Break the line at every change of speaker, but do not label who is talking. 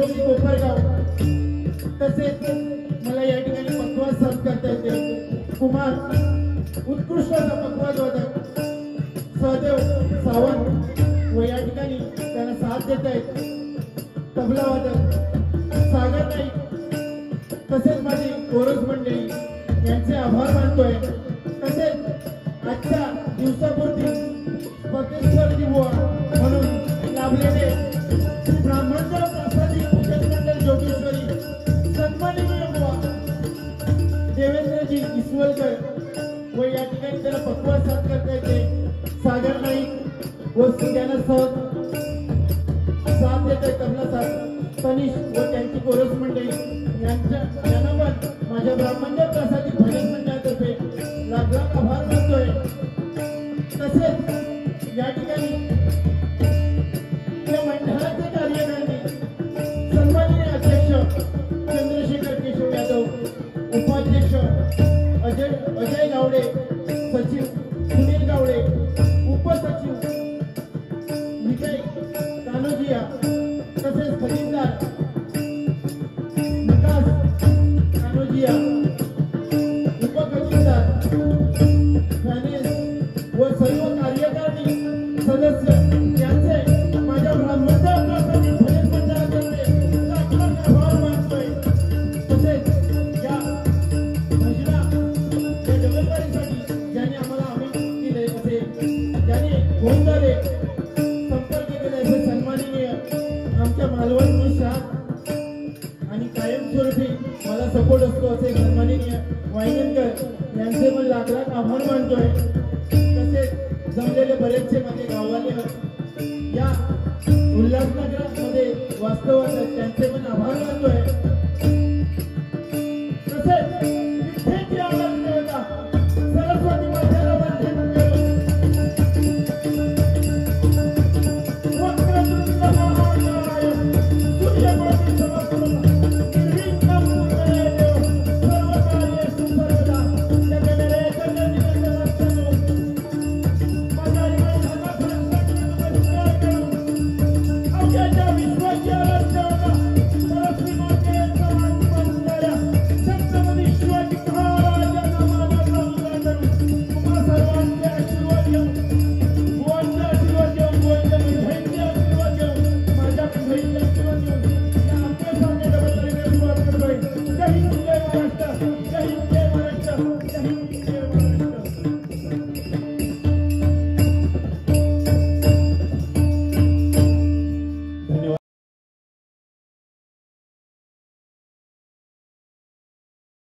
दुधोली कोपरगाव तसेच मला या ठिकाणी पक्वाद साथ करता येते कुमार उत्कृष्ट पक्वाद वादक सहदेव सावंत व या ठिकाणी त्यांना साथ देत आहेत तबला वादक सागर नाईक तसेच माझी कोरस मंडळी यांचे आभार मानतोय। तसेच आजच्या दिवसापुरती बकेश्वर बुवा म्हणून लाभलेले ब्राह्मणदेव प्रसादी पूजन मंडळ जोगेश्वरी सन्माननीय बुवा देवेंद्रजी इसवलकर व या ठिकाणी त्याला पक्वाद साथ करता येते सागर नाईक व त्यांना साथ देते तबला साथ तनिष व त्यांची कोरस मंडळी यांना पण माझ्या ब्राह्मणदेव प्रसादी भजन मंडळातर्फे लाख लाख आभार मानतोय। तसेच या ठिकाणी या मंडळाचे कार्यकर्ते सन्माननीय अध्यक्ष चंद्रशेखर केशव यादव उपाध्यक्ष अजय गावडे सचिव सुनील गावडे उपसचिव विजय कानोजिया तसेच खजिनदार विकास कानोजिया उपखजिनदार व सर्व कार्यकारिणी सदस्य यांचे माझ्या ब्राह्मणदेव प्रसादी भजन मंडळातर्फे लाख लाख आभार मानतोय। तसेच या महिला या जबाबदारीसाठी ज्यांनी आम्हाला आम्ही दिले असे ज्यांनी गोंधारे संपर्क केले असे सन्माननीय आमच्या मालवण मिश्रा आणि कायमस्वरूपी मला सपोर्ट असतो असे सन्माननीय वायगणकर यांचे पण लाख लाख आभार मानतोय। तसेच जमलेले बरेचसे माझे गाववाले या उल्हासनगरमध्ये वास्तवात त्यांचे पण आभार मानतोय।